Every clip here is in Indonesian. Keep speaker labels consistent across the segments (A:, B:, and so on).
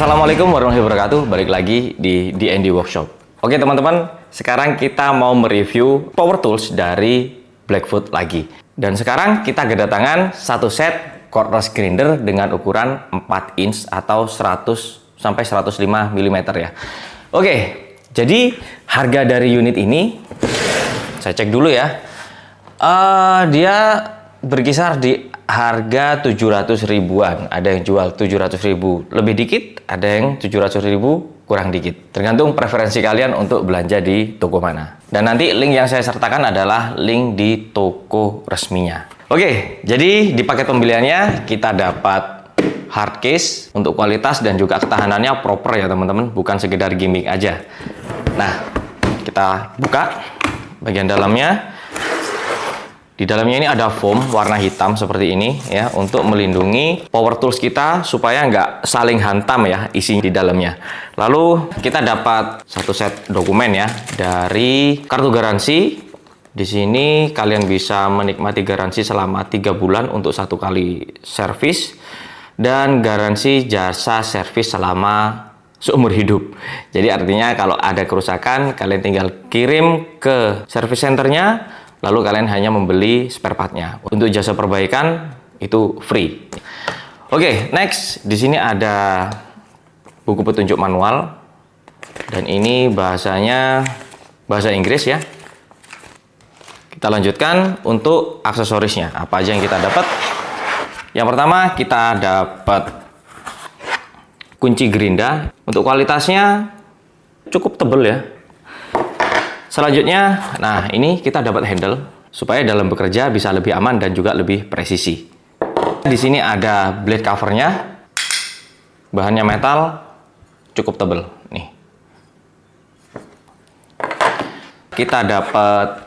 A: Assalamualaikum warahmatullahi wabarakatuh. Balik lagi di D&D Workshop. Oke teman-teman, sekarang kita mau mereview power tools dari Blackfoot lagi. Dan sekarang kita kedatangan satu set cordless grinder dengan ukuran 4 inch atau 100 sampai 105 mm ya. Oke, jadi harga dari unit ini saya cek dulu ya. Dia berkisar di harga 700 ribuan. Ada yang jual 700 ribu lebih dikit, ada yang 700 ribu kurang dikit. Tergantung preferensi kalian untuk belanja di toko mana. Dan nanti link yang saya sertakan adalah link di toko resminya. Oke, jadi di paket pembeliannya kita dapat hard case untuk kualitas dan juga ketahanannya proper ya teman-teman, bukan sekedar gimmick aja. Nah, kita buka bagian dalamnya. Di dalamnya ini ada foam warna hitam seperti ini ya, untuk melindungi power tools kita supaya nggak saling hantam ya isi di dalamnya. Lalu kita dapat satu set dokumen ya dari kartu garansi. Di sini kalian bisa menikmati garansi selama 3 bulan untuk 1 kali servis dan garansi jasa servis selama seumur hidup. Jadi artinya kalau ada kerusakan kalian tinggal kirim ke service centernya. Lalu kalian hanya membeli spare partnya. Untuk jasa perbaikan itu free. Oke, next di sini ada buku petunjuk manual dan ini bahasanya bahasa Inggris ya. Kita lanjutkan untuk aksesorisnya. Apa aja yang kita dapat? Yang pertama kita dapat kunci gerinda. Untuk kualitasnya cukup tebal ya. Selanjutnya, nah ini kita dapat handle supaya dalam bekerja bisa lebih aman dan juga lebih presisi. Di sini ada blade covernya, bahannya metal, cukup tebal. Nih, kita dapat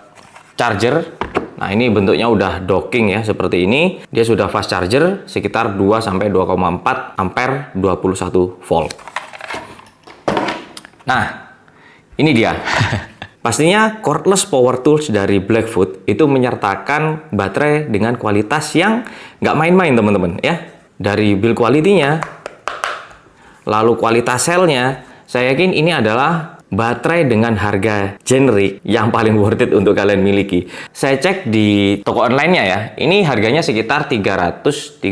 A: charger. Nah ini bentuknya udah docking ya seperti ini. Dia sudah fast charger sekitar 2 sampai 2,4 ampere 21 volt. Nah ini dia. Pastinya cordless power tools dari Blackfoot itu menyertakan baterai dengan kualitas yang nggak main-main teman-teman ya. Dari build quality-nya, lalu kualitas selnya, saya yakin ini adalah baterai dengan harga generik yang paling worth it untuk kalian miliki. Saya cek di toko online-nya ya, ini harganya sekitar 330.000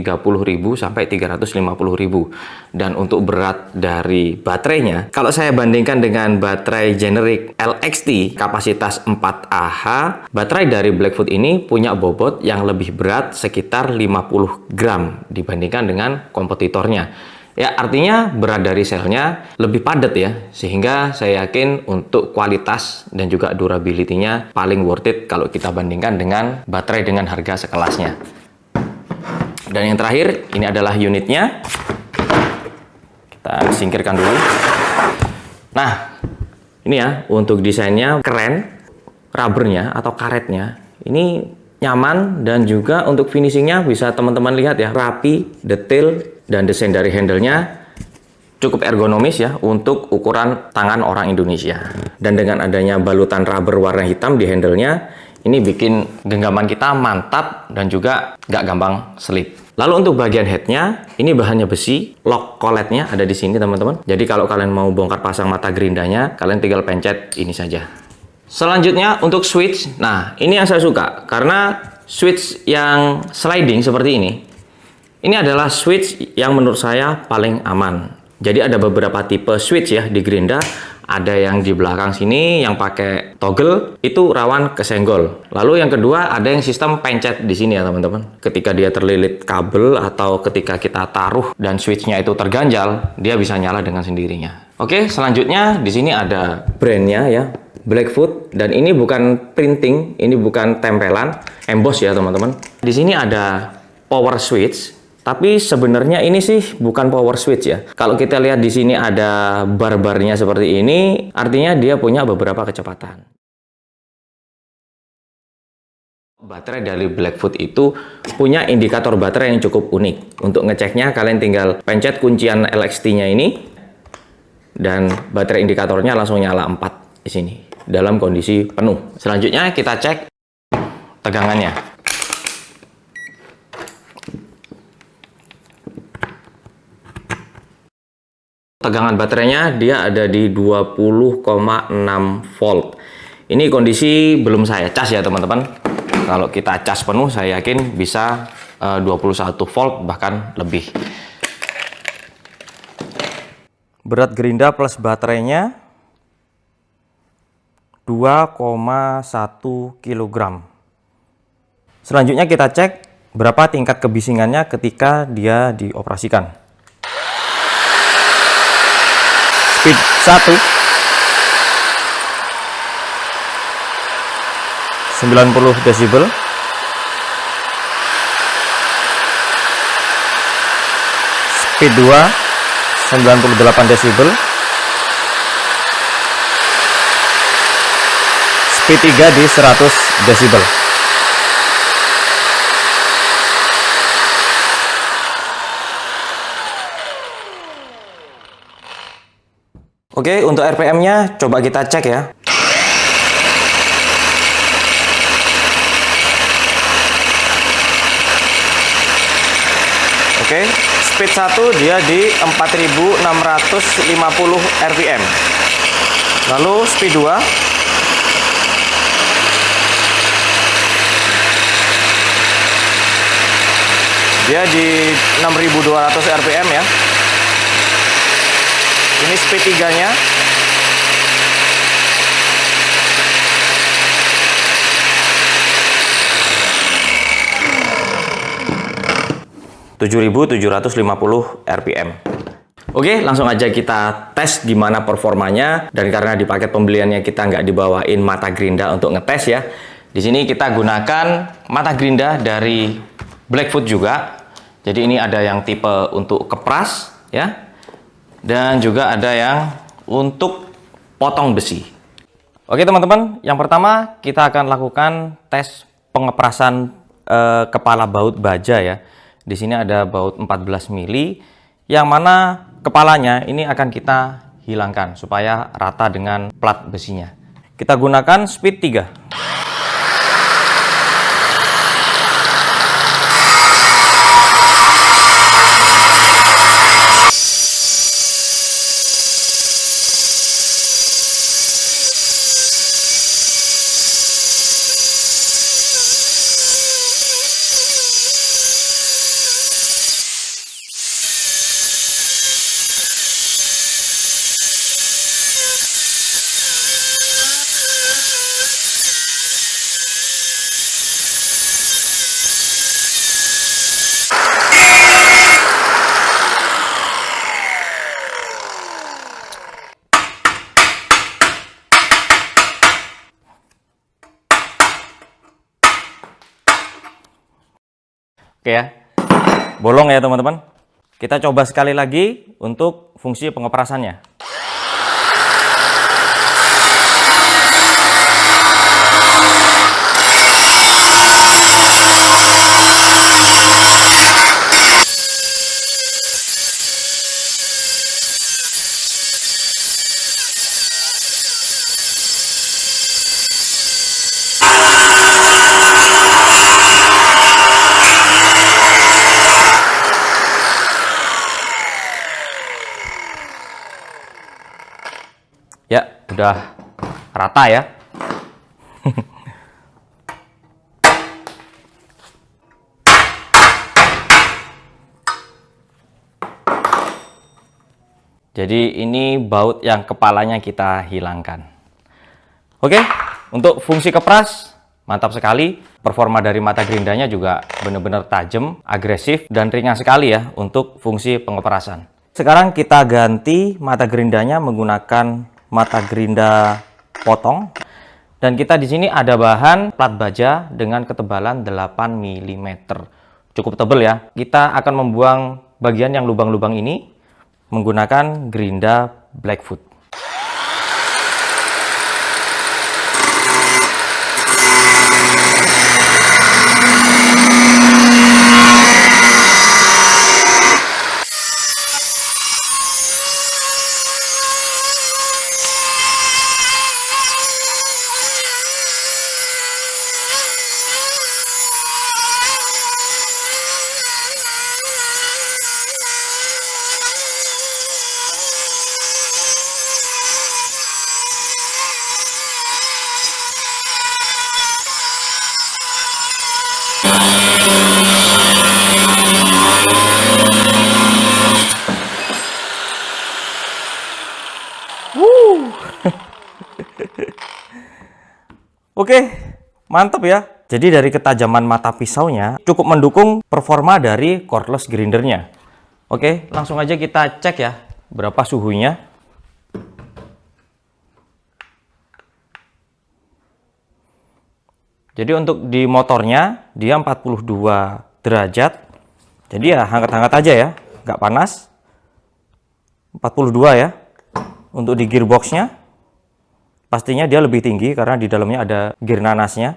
A: sampai 350.000. Dan untuk berat dari baterainya, kalau saya bandingkan dengan baterai generik LXT kapasitas 4Ah, baterai dari Blackfoot ini punya bobot yang lebih berat sekitar 50 gram dibandingkan dengan kompetitornya. Ya, artinya berat dari selnya lebih padat ya, sehingga saya yakin untuk kualitas dan juga durability-nya paling worth it kalau kita bandingkan dengan baterai dengan harga sekelasnya. Dan yang terakhir, ini adalah unitnya. Kita singkirkan dulu. Nah, ini ya, untuk desainnya keren, rubbernya atau karetnya ini nyaman dan juga untuk finishingnya bisa teman-teman lihat ya, rapi, detail. Dan desain dari handle-nya cukup ergonomis ya untuk ukuran tangan orang Indonesia. Dan dengan adanya balutan rubber warna hitam di handle-nya, ini bikin genggaman kita mantap dan juga nggak gampang selip. Lalu untuk bagian head-nya, ini bahannya besi, lock collet-nya ada di sini teman-teman. Jadi kalau kalian mau bongkar pasang mata gerindanya, kalian tinggal pencet ini saja. Selanjutnya untuk switch, nah ini yang saya suka karena switch yang sliding seperti ini adalah switch yang menurut saya paling aman. Jadi ada beberapa tipe switch ya di gerinda. Ada yang di belakang sini yang pakai toggle, itu rawan kesenggol. Lalu yang kedua ada yang sistem pencet di sini ya teman-teman. Ketika dia terlilit kabel atau ketika kita taruh dan switchnya itu terganjal, dia bisa nyala dengan sendirinya. Oke, selanjutnya di sini ada brandnya ya, Blackfoot. Dan ini bukan printing, ini bukan tempelan, emboss ya teman-teman. Di sini ada power switch. Tapi sebenarnya ini sih bukan power switch ya. Kalau kita lihat di sini ada bar-barnya seperti ini, artinya dia punya beberapa kecepatan. Baterai dari Blackfoot itu punya indikator baterai yang cukup unik. Untuk ngeceknya kalian tinggal pencet kuncian LXT-nya ini dan baterai indikatornya langsung nyala 4 di sini dalam kondisi penuh. Selanjutnya kita cek tegangannya. Tegangan baterainya dia ada di 20,6 volt. Ini kondisi belum saya cas ya teman-teman. Kalau kita cas penuh saya yakin bisa 21 volt bahkan lebih. Berat gerinda plus baterainya 2,1 kg. Selanjutnya kita cek berapa tingkat kebisingannya ketika dia dioperasikan. Speed 1 90 desibel. Speed 2 98 desibel. Speed 3 di 100 desibel. Oke, untuk RPM-nya coba kita cek ya. Oke, speed 1 dia di 4650 rpm. Lalu speed 2 dia di 6200 rpm ya. Ini speed 3-nya. (7.750 rpm). Oke, langsung aja kita tes gimana performanya. Dan karena di paket pembeliannya kita nggak dibawain mata gerinda untuk ngetes ya. Di sini kita gunakan mata gerinda dari Blackfoot juga. Jadi ini ada yang tipe untuk kepras ya. Dan juga ada yang untuk potong besi. Oke teman-teman, yang pertama kita akan lakukan tes pengeprasan kepala baut baja ya. Di sini ada baut 14 mili yang mana kepalanya ini akan kita hilangkan supaya rata dengan plat besinya. Kita gunakan speed 3. Oke ya, bolong ya teman-teman. Kita coba sekali lagi untuk fungsi pengeperasannya. Ya, udah rata ya. Jadi ini baut yang kepalanya kita hilangkan. Oke, untuk fungsi kepras mantap sekali. Performa dari mata gerindanya juga benar-benar tajam, agresif, dan ringan sekali ya untuk fungsi pengeperasan. Sekarang kita ganti mata gerindanya menggunakan mata gerinda potong, dan kita di sini ada bahan plat baja dengan ketebalan 8 mm. Cukup tebal ya. Kita akan membuang bagian yang lubang-lubang ini menggunakan gerinda Blackfoot. Oke, mantap ya. Jadi dari ketajaman mata pisaunya cukup mendukung performa dari cordless grindernya. Oke, langsung aja kita cek ya berapa suhunya. Jadi untuk di motornya dia 42 derajat. Jadi ya hangat-hangat aja ya, nggak panas. 42 ya. Untuk di gearboxnya pastinya dia lebih tinggi karena di dalamnya ada gear nanasnya.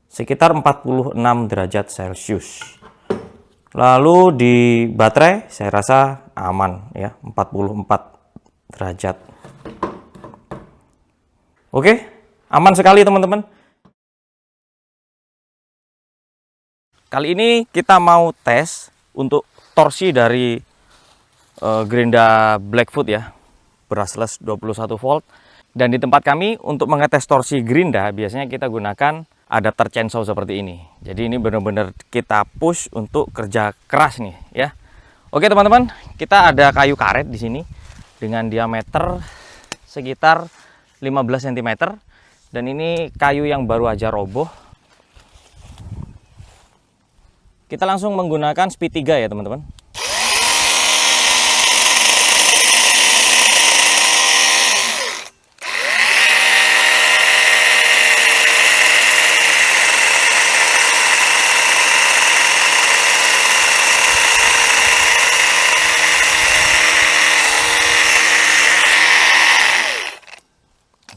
A: Sekitar 46 derajat Celcius. Lalu di baterai saya rasa aman ya, 44 derajat. Oke, aman sekali teman-teman. Kali ini kita mau tes untuk torsi dari gerinda Blackfoot ya, brushless 21 volt. Dan di tempat kami untuk mengetes torsi gerinda biasanya kita gunakan adapter chainsaw seperti ini. Jadi ini benar-benar kita push untuk kerja keras nih ya. Oke teman-teman, kita ada kayu karet di sini dengan diameter sekitar 15 cm. Dan ini kayu yang baru aja roboh. Kita langsung menggunakan speed 3 ya teman-teman.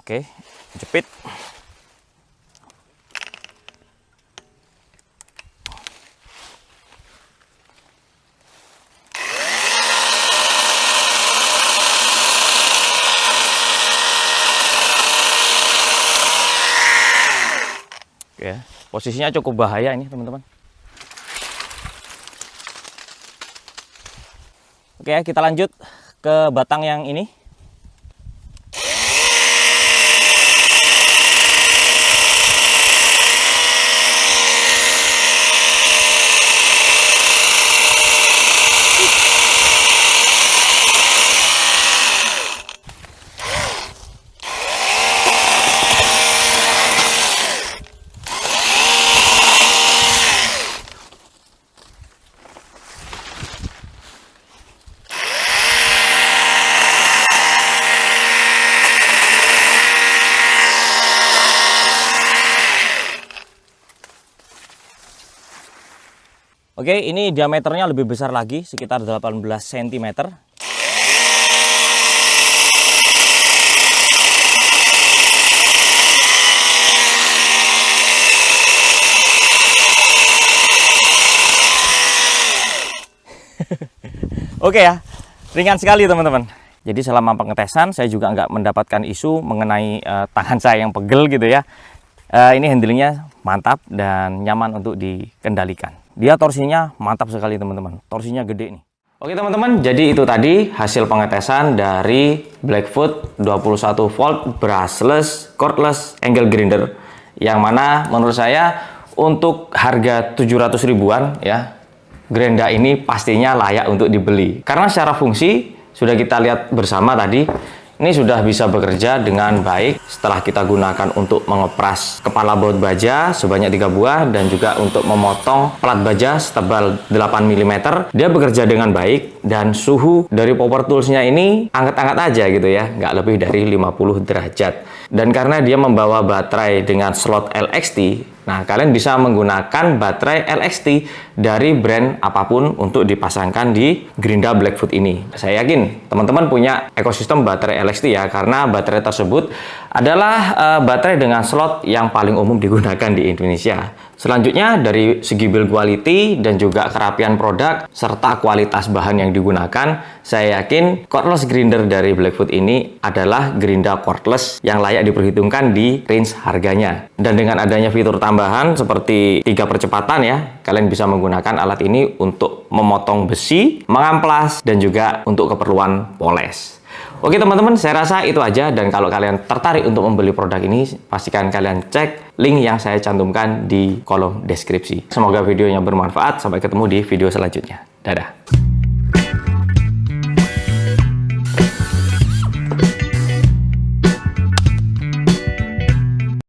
A: Oke, jepit. Oke, posisinya cukup bahaya ini teman-teman. Oke, kita lanjut ke batang yang ini. Oke, ini diameternya lebih besar lagi, sekitar 18 cm. Oke ya, ringan sekali teman-teman. Jadi selama pengetesan saya juga nggak mendapatkan isu mengenai tangan saya yang pegel gitu ya. Ini handlingnya mantap dan nyaman untuk dikendalikan. Dia torsinya mantap sekali teman-teman. Torsinya gede nih. Oke teman-teman, jadi itu tadi hasil pengetesan dari Blackfoot 21 volt brushless cordless angle grinder. Yang mana menurut saya untuk harga 700 ribuan ya, gerinda ini pastinya layak untuk dibeli. Karena secara fungsi sudah kita lihat bersama tadi, ini sudah bisa bekerja dengan baik setelah kita gunakan untuk mengepras kepala baut baja sebanyak 3 buah dan juga untuk memotong plat baja setebal 8 mm. Dia bekerja dengan baik dan suhu dari power toolsnya ini anget-anget aja gitu ya, nggak lebih dari 50 derajat. Dan karena dia membawa baterai dengan slot LXT, nah kalian bisa menggunakan baterai LXT dari brand apapun untuk dipasangkan di gerinda Blackfoot ini. Saya yakin teman-teman punya ekosistem baterai LXT ya, karena baterai tersebut adalah baterai dengan slot yang paling umum digunakan di Indonesia. Selanjutnya dari segi build quality dan juga kerapian produk serta kualitas bahan yang digunakan, saya yakin cordless grinder dari Blackfoot ini adalah gerinda cordless yang layak diperhitungkan di range harganya. Dan dengan adanya fitur tambahan seperti 3 percepatan ya, kalian bisa menggunakan alat ini untuk memotong besi, mengamplas, dan juga untuk keperluan poles. Oke teman-teman, saya rasa itu aja. Dan kalau kalian tertarik untuk membeli produk ini, pastikan kalian cek link yang saya cantumkan di kolom deskripsi. Semoga videonya bermanfaat. Sampai ketemu di video selanjutnya. Dadah.